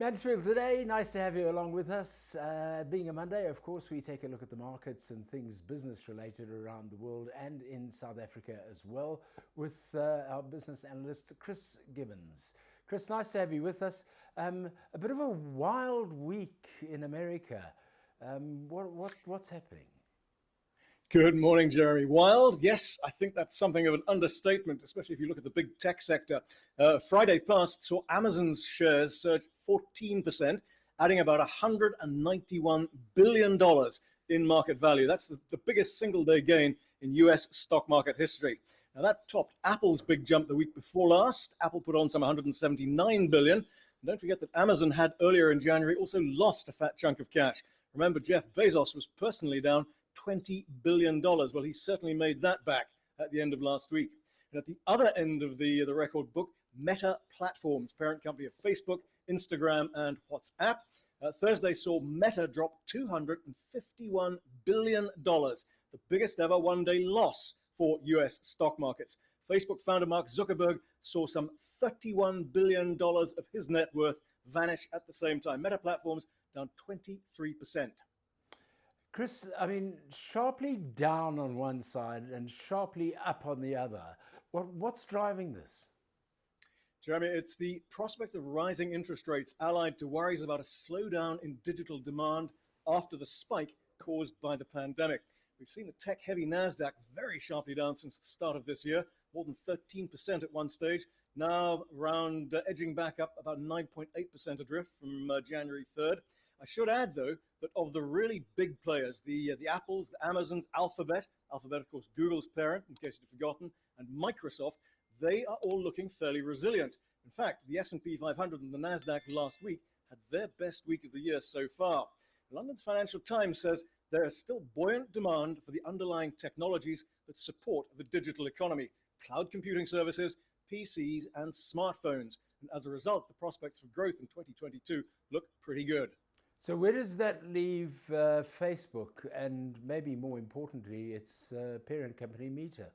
Mansfield today, nice to have you along with us. Being a Monday, of course, we take a look at the markets and things business related around the world and in South Africa as well with our business analyst, Chris Gibbons. Chris, nice to have you with us. A bit of a wild week in America. What's happening? Good morning, Jeremy. Wild? Yes, I think that's something of an understatement, especially if you look at the big tech sector. Friday past saw Amazon's shares surge 14%, adding about $191 billion in market value. That's the biggest single-day gain in US stock market history. Now, that topped Apple's big jump the week before last. Apple put on some $179 billion. And don't forget that Amazon had earlier in January also lost a fat chunk of cash. Remember, Jeff Bezos was personally down $20 billion. Well, he certainly made that back at the end of last week. And at the other end of the record book, Meta Platforms, parent company of Facebook, Instagram, and WhatsApp. Thursday saw Meta drop $251 billion, the biggest ever one-day loss for US stock markets. Facebook founder Mark Zuckerberg saw some $31 billion of his net worth vanish at the same time. Meta Platforms down 23%. Chris, I mean, sharply down on one side and sharply up on the other. What's driving this? Jeremy, it's the prospect of rising interest rates allied to worries about a slowdown in digital demand after the spike caused by the pandemic. We've seen the tech-heavy NASDAQ very sharply down since the start of this year, more than 13% at one stage, now around edging back up about 9.8% adrift from January 3rd. I should add, though, that of the really big players, the Apples, the Amazons, Alphabet, of course, Google's parent, in case you've forgotten, and Microsoft, they are all looking fairly resilient. In fact, the S&P 500 and the NASDAQ last week had their best week of the year so far. London's Financial Times says there is still buoyant demand for the underlying technologies that support the digital economy, cloud computing services, PCs, and smartphones. And as a result, the prospects for growth in 2022 look pretty good. So where does that leave Facebook and maybe more importantly, its parent company Meta?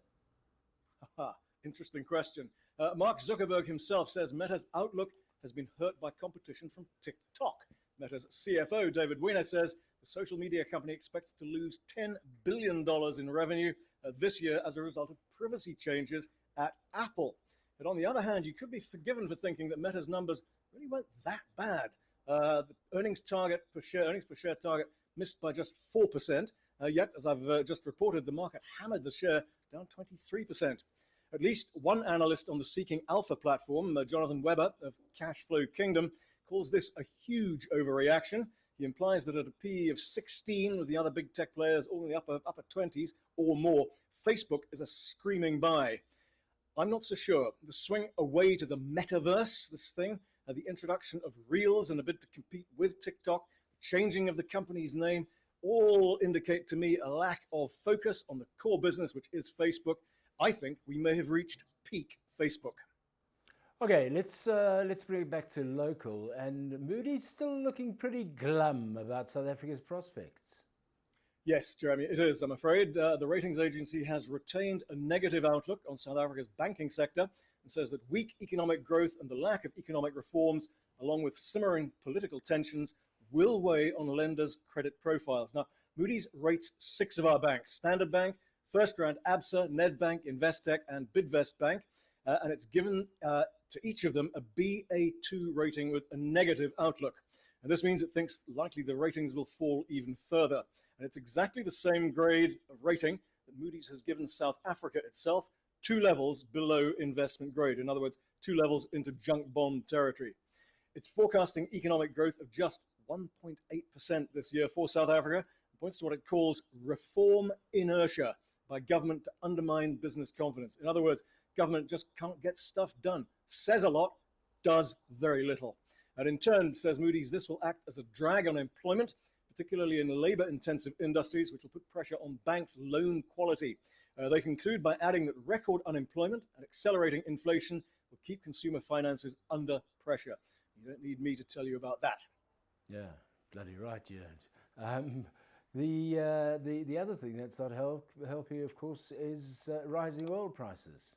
Interesting question. Mark Zuckerberg himself says Meta's outlook has been hurt by competition from TikTok. Meta's CFO, David Weiner, says the social media company expects to lose $10 billion in revenue this year as a result of privacy changes at Apple. But on the other hand, you could be forgiven for thinking that Meta's numbers really weren't that bad. The earnings per share target missed by just 4%. Yet, as I've just reported, the market hammered the share down 23%. At least one analyst on the Seeking Alpha platform, Jonathan Weber of Cashflow Kingdom, calls this a huge overreaction. He implies that at a PE of 16 with the other big tech players all in the upper 20s or more, Facebook is a screaming buy. I'm not so sure. The swing away to the metaverse, this thing, the introduction of Reels in a bid to compete with TikTok, changing of the company's name, all indicate to me a lack of focus on the core business, which is Facebook. I think we may have reached peak Facebook. Okay, let's bring it back to local. And Moody's still looking pretty glum about South Africa's prospects. Yes, Jeremy, it is, I'm afraid. The ratings agency has retained a negative outlook on South Africa's banking sector and says that weak economic growth and the lack of economic reforms, along with simmering political tensions, will weigh on lenders' credit profiles. Now, Moody's rates 6 of our banks: Standard Bank, FirstRand, Absa, Nedbank, Investec, and Bidvest Bank. And it's given to each of them a Ba2 rating with a negative outlook. And this means it thinks likely the ratings will fall even further. And it's exactly the same grade of rating that Moody's has given South Africa itself, 2 levels below investment grade. In other words, 2 levels into junk bond territory. It's forecasting economic growth of just 1.8% this year for South Africa. It points to what it calls reform inertia by government to undermine business confidence. In other words, government just can't get stuff done. Says a lot, does very little. And in turn, says Moody's, this will act as a drag on employment, particularly in labor-intensive industries, which will put pressure on banks' loan quality. They conclude by adding that record unemployment and accelerating inflation will keep consumer finances under pressure. You don't need me to tell you about that. Yeah, bloody right you don't. The other thing that's not helping, of course, is rising oil prices.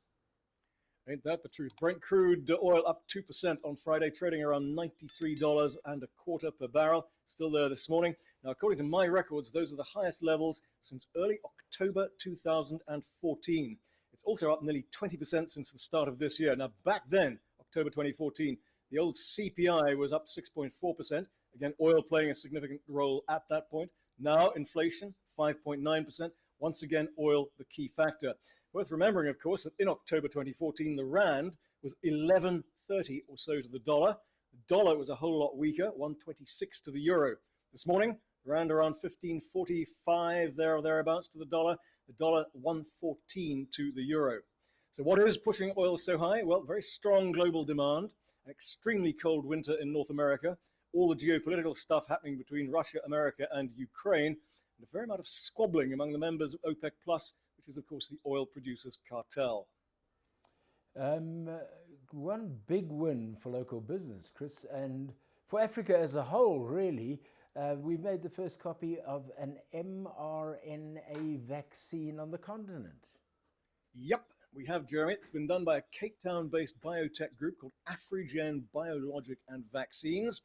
Ain't that the truth? Brent crude oil up 2% on Friday, trading around $93.25 per barrel. Still there this morning. Now, according to my records, those are the highest levels since early October 2014. It's also up nearly 20% since the start of this year. Now, back then, October 2014, the old CPI was up 6.4%. Again, oil playing a significant role at that point. Now, inflation, 5.9%. Once again, oil the key factor. Worth remembering, of course, that in October 2014, the rand was 11.30 or so to the dollar. The dollar was a whole lot weaker, 1.26 to the euro. This morning, the rand around 15.45 there or thereabouts to the dollar. The dollar 1.14 to the euro. So what is pushing oil so high? Well, very strong global demand, an extremely cold winter in North America, all the geopolitical stuff happening between Russia, America, and Ukraine, and a fair amount of squabbling among the members of OPEC+, which is, of course, the oil producers' cartel. One big win for local business, Chris, and for Africa as a whole, really. We've made the first copy of an mRNA vaccine on the continent. Yep, we have, Jeremy. It's been done by a Cape Town-based biotech group called Afrigen Biologic and Vaccines.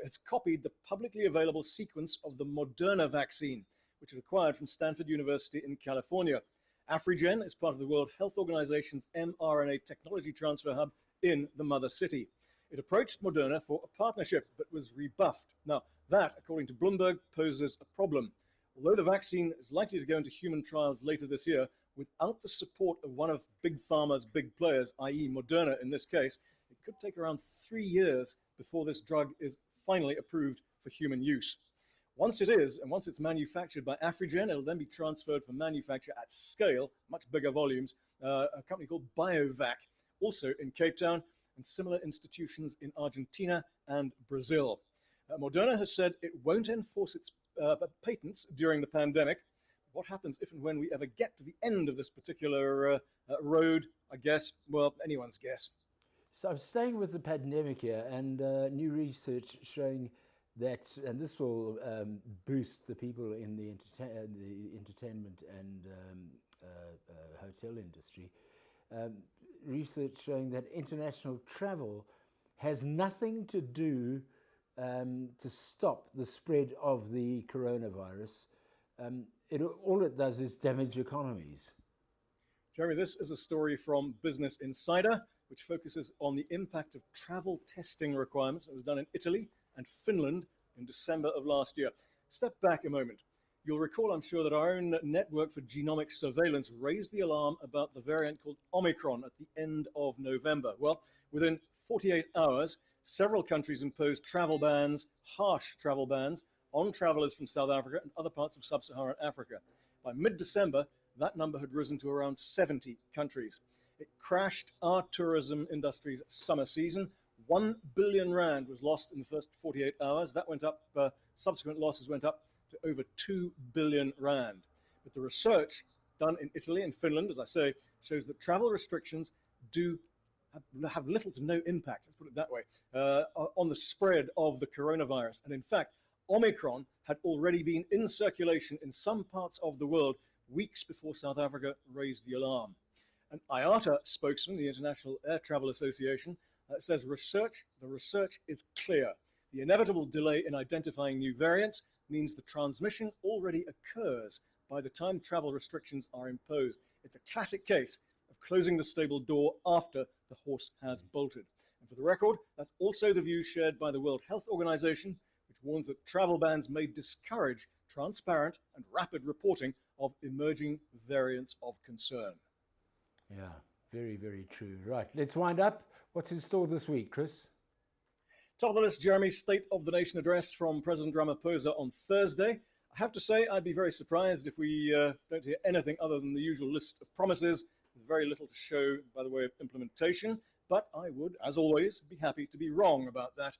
It's copied the publicly available sequence of the Moderna vaccine, which it acquired from Stanford University in California. Afrigen is part of the World Health Organization's mRNA technology transfer hub in the mother city. It approached Moderna for a partnership, but was rebuffed. Now, that, according to Bloomberg, poses a problem. Although the vaccine is likely to go into human trials later this year, without the support of one of Big Pharma's big players, i.e. Moderna in this case, it could take around 3 years before this drug is finally approved for human use. Once it is, and once it's manufactured by Afrigen, it'll then be transferred for manufacture at scale, much bigger volumes, a company called BioVac, also in Cape Town, and similar institutions in Argentina and Brazil. Moderna has said it won't enforce its patents during the pandemic. What happens if and when we ever get to the end of this particular road, I guess, well, anyone's guess. So I'm staying with the pandemic here, and new research showing that, and this will boost the people in the entertainment and hotel industry, research showing that international travel has nothing to do to stop the spread of the coronavirus. All it does is damage economies. Jeremy, this is a story from Business Insider, which focuses on the impact of travel testing requirements. It was done in Italy and Finland in December of last year. Step back a moment. You'll recall, I'm sure, that our own network for genomic surveillance raised the alarm about the variant called Omicron at the end of November. Well, within 48 hours, several countries imposed travel bans, harsh travel bans, on travelers from South Africa and other parts of sub-Saharan Africa. By mid-December, that number had risen to around 70 countries. It crashed our tourism industry's summer season. 1 billion rand was lost in the first 48 hours. That went up, subsequent losses went up to over 2 billion rand. But the research done in Italy and Finland, as I say, shows that travel restrictions do have little to no impact, let's put it that way, on the spread of the coronavirus. And in fact, Omicron had already been in circulation in some parts of the world weeks before South Africa raised the alarm. An IATA spokesman, the International Air Travel Association, says the research is clear. The inevitable delay in identifying new variants means the transmission already occurs by the time travel restrictions are imposed. It's a classic case of closing the stable door after the horse has bolted. And for the record, that's also the view shared by the World Health Organization, which warns that travel bans may discourage transparent and rapid reporting of emerging variants of concern. Yeah, very, very true. Right, let's wind up. What's in store this week, Chris? Top of the list, Jeremy, State of the Nation address from President Ramaphosa on Thursday. I have to say, I'd be very surprised if we don't hear anything other than the usual list of promises, with very little to show by the way of implementation. But I would, as always, be happy to be wrong about that.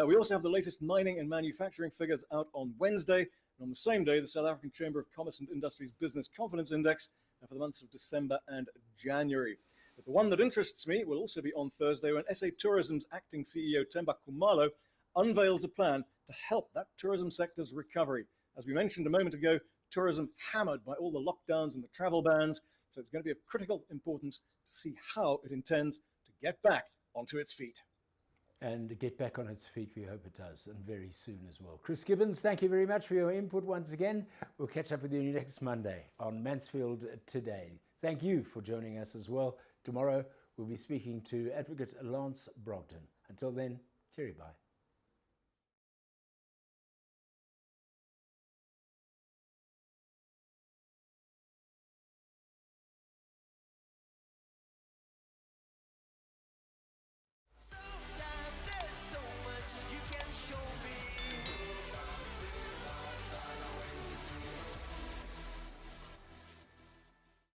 We also have the latest mining and manufacturing figures out on Wednesday. And on the same day, the South African Chamber of Commerce and Industry's Business Confidence Index for the months of December and January. But the one that interests me will also be on Thursday when SA Tourism's acting CEO Themba Khumalo unveils a plan to help that tourism sector's recovery. As we mentioned a moment ago, tourism hammered by all the lockdowns and the travel bans. So it's going to be of critical importance to see how it intends to get back onto its feet. And get back on its feet, we hope it does, and very soon as well. Chris Gibbons, thank you very much for your input once again. We'll catch up with you next Monday on Mansfield Today. Thank you for joining us as well. Tomorrow, we'll be speaking to Advocate Lance Brogden. Until then, cheery bye.